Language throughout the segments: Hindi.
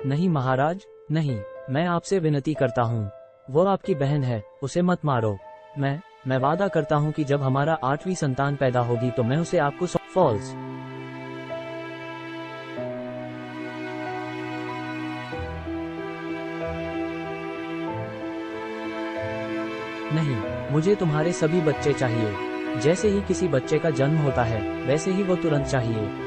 नहीं महाराज, नहीं, मैं आपसे विनती करता हूँ। वो आपकी बहन है, उसे मत मारो। मैं वादा करता हूँ कि जब हमारा 8वीं संतान पैदा होगी तो मैं उसे आपको फॉल्स। नहीं, मुझे तुम्हारे सभी बच्चे चाहिए। जैसे ही किसी बच्चे का जन्म होता है वैसे ही वो तुरंत चाहिए।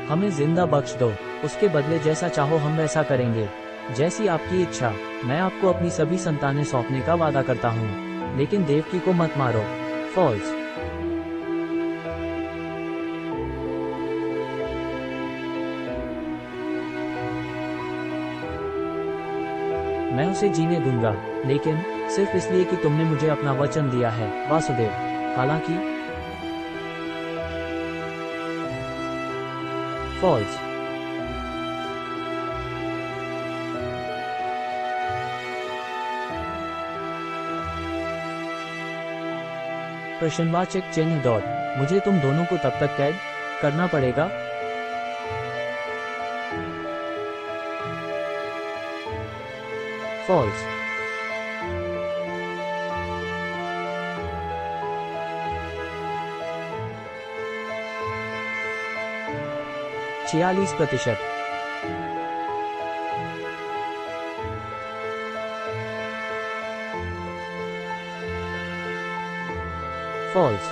हमें जिंदा बख्श दो, उसके बदले जैसा चाहो हम वैसा करेंगे। जैसी आपकी इच्छा। मैं आपको अपनी सभी संतानें सौंपने का वादा करता हूँ, लेकिन देवकी को मत मारो। फॉल्स। मैं उसे जीने दूंगा, लेकिन सिर्फ इसलिए कि तुमने मुझे अपना वचन दिया है, वासुदेव। हालांकि फॉल्स। प्रश्नवाचक चिन्ह डॉट। मुझे तुम दोनों को तब तक कैद करना पड़ेगा। फॉल्स। छियालीस प्रतिशत। फॉल्स।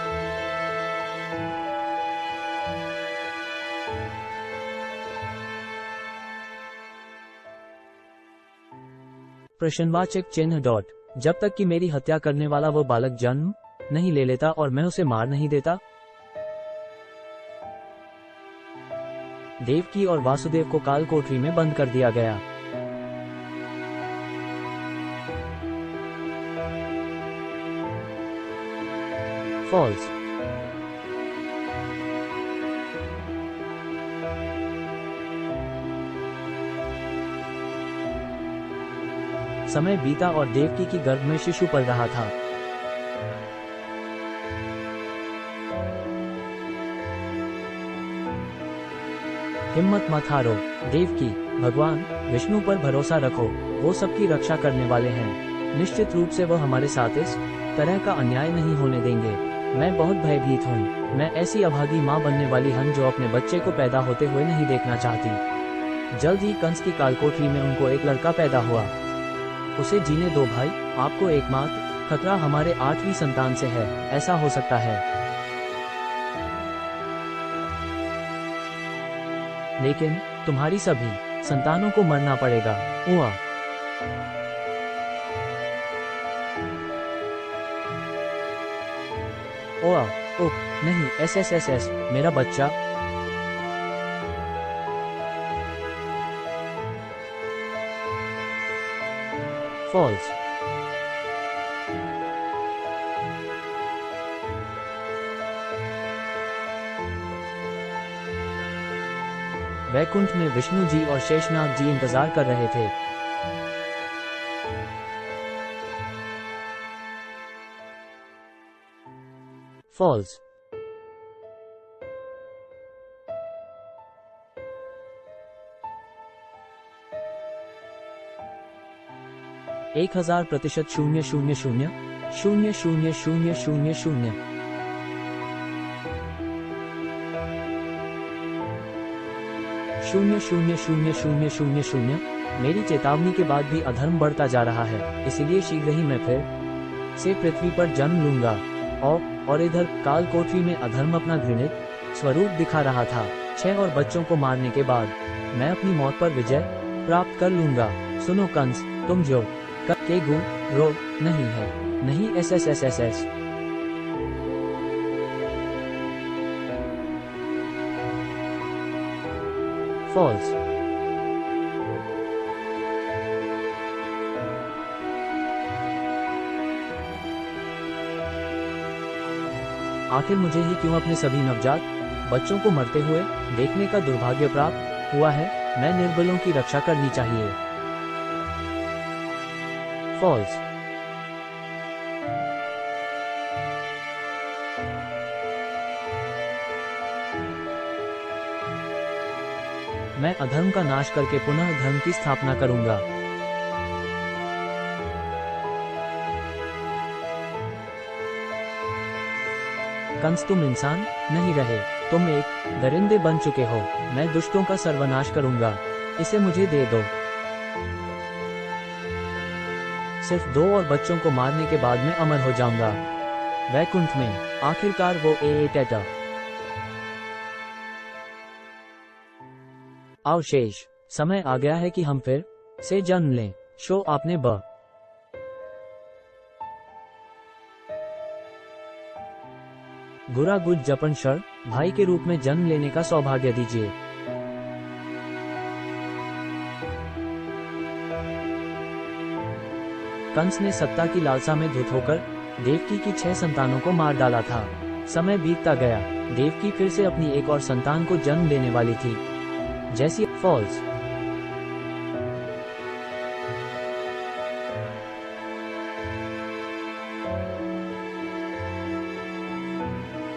प्रश्नवाचक चिन्ह डॉट। जब तक कि मेरी हत्या करने वाला वो बालक जन्म नहीं ले लेता और मैं उसे मार नहीं देता। देवकी और वासुदेव को काल कोठरी में बंद कर दिया गया। फॉल्स। समय बीता और देवकी की गर्भ में शिशु पल रहा था। हिम्मत मत हारो, देवकी। भगवान विष्णु पर भरोसा रखो, वो सबकी रक्षा करने वाले हैं। निश्चित रूप से वो हमारे साथ इस तरह का अन्याय नहीं होने देंगे। मैं बहुत भयभीत हूँ। मैं ऐसी अभागी माँ बनने वाली हूँ जो अपने बच्चे को पैदा होते हुए नहीं देखना चाहती। जल्द ही कंस की कालकोठरी में उनको एक लड़का पैदा हुआ। उसे जीने दो भाई। आपको एकमात्र खतरा हमारे 8वीं संतान से है। ऐसा हो सकता है, लेकिन तुम्हारी सभी संतानों को मरना पड़ेगा। हुआ। ओआ, ओह, नहीं, एस मेरा बच्चा। फॉल्स। वैकुंठ में विष्णु जी और शेषनाग जी इंतजार कर रहे थे। फॉल्स। एक 1000% 000000000। शून्य शून्य शून्य शून्य शून्य शून्य। मेरी चेतावनी के बाद भी अधर्म बढ़ता जा रहा है, इसलिए शीघ्र ही मैं फिर से पृथ्वी पर जन्म लूंगा। और इधर काल कोठरी में अधर्म अपना घृणित स्वरूप दिखा रहा था। 6 और बच्चों को मारने के बाद मैं अपनी मौत पर विजय प्राप्त कर लूंगा। सुनो कंस, तुम जो के गु रो नहीं है, नहीं एस। फॉल्स। आखिर मुझे ही क्यों अपने सभी नवजात बच्चों को मरते हुए देखने का दुर्भाग्य प्राप्त हुआ है। मैं निर्बलों की रक्षा करनी चाहिए। फॉल्स। मैं अधर्म का नाश करके पुनः धर्म की स्थापना करूंगा। कंस, तुम इंसान नहीं रहे, तुम एक दरिंदे बन चुके हो। मैं दुष्टों का सर्वनाश करूंगा, इसे मुझे दे दो। सिर्फ 2 और बच्चों को मारने के बाद मैं अमर हो जाऊंगा वैकुंठ में। आखिरकार वो टेटा। आओ शेष, समय आ गया है कि हम फिर से जन्म लें। शो आपने ब गुरा गुज जपन शर भाई के रूप में जन्म लेने का सौभाग्य दीजिए। कंस ने सत्ता की लालसा में धुत होकर देवकी की 6 संतानों को मार डाला था। समय बीतता गया, देवकी फिर से अपनी एक और संतान को जन्म देने वाली थी, जैसी फॉल्स।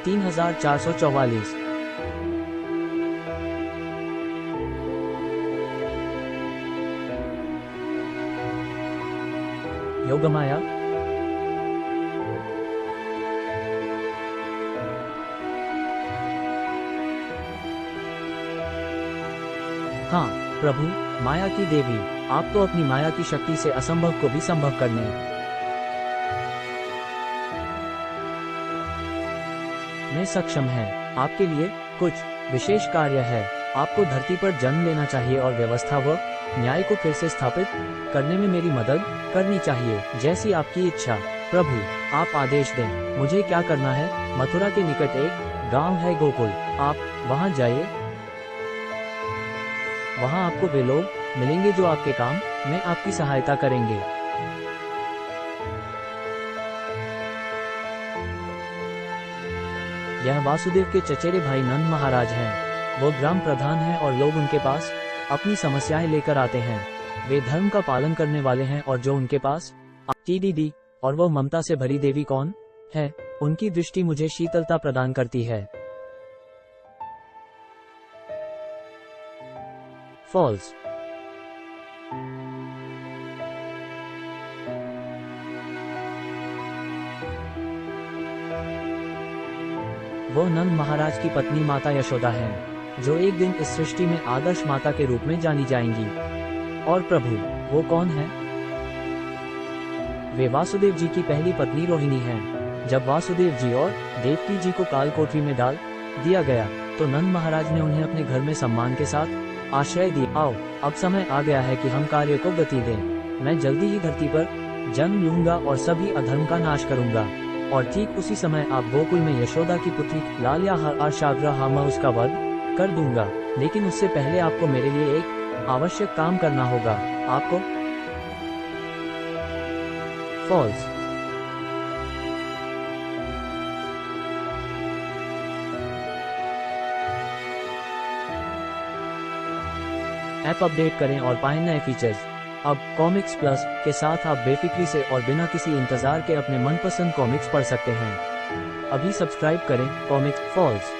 तीन 3444 योगमाया। हाँ प्रभु, माया की देवी, आप तो अपनी माया की शक्ति से असंभव को भी संभव करने में सक्षम हैं। आपके लिए कुछ विशेष कार्य है। आपको धरती पर जन्म लेना चाहिए और व्यवस्था व न्याय को फिर से स्थापित करने में मेरी मदद करनी चाहिए, जैसी आपकी इच्छा। प्रभु, आप आदेश दें, मुझे क्या करना है। मथुरा के निकट एक गांव है गोकुल, आप वहां जाइए। वहां आपको वे लोग मिलेंगे जो आपके काम में आपकी सहायता करेंगे। यह वासुदेव के चचेरे भाई नंद महाराज हैं। वो ग्राम प्रधान हैं और लोग उनके पास अपनी समस्याएं लेकर आते हैं। वे धर्म का पालन करने वाले हैं और जो उनके पास टीडीडी और वो ममता से भरी देवी कौन है, उनकी दृष्टि मुझे शीतलता प्रदान करती है। फॉल्स। वो नंद महाराज की पत्नी माता यशोदा हैं, जो एक दिन इस सृष्टि में आदर्श माता के रूप में जानी जाएंगी। और प्रभु, वो कौन है? वे वासुदेव जी की पहली पत्नी रोहिणी हैं। जब वासुदेव जी और देवकी जी को काल कोठरी में डाल दिया गया, तो नंद महाराज ने उन्हें अपने घर में सम्मान के साथ आश्रय दिया। आओ, अब समय आ गया है कि हम कार्य को गति दें। मैं जल्दी ही धरती पर जन्म लूंगा और सभी अधर्म का नाश करूंगा। और ठीक उसी समय आप गोकुल में यशोदा की पुत्री लालिया मैं उसका वध कर दूंगा। लेकिन उससे पहले आपको मेरे लिए एक आवश्यक काम करना होगा। आपको फॉल्स। ऐप अपडेट करें और पाएं नए फीचर्स। अब कॉमिक्स प्लस के साथ आप बेफिक्री से और बिना किसी इंतजार के अपने मनपसंद कॉमिक्स पढ़ सकते हैं। अभी सब्सक्राइब करें कॉमिक्स फॉल्स।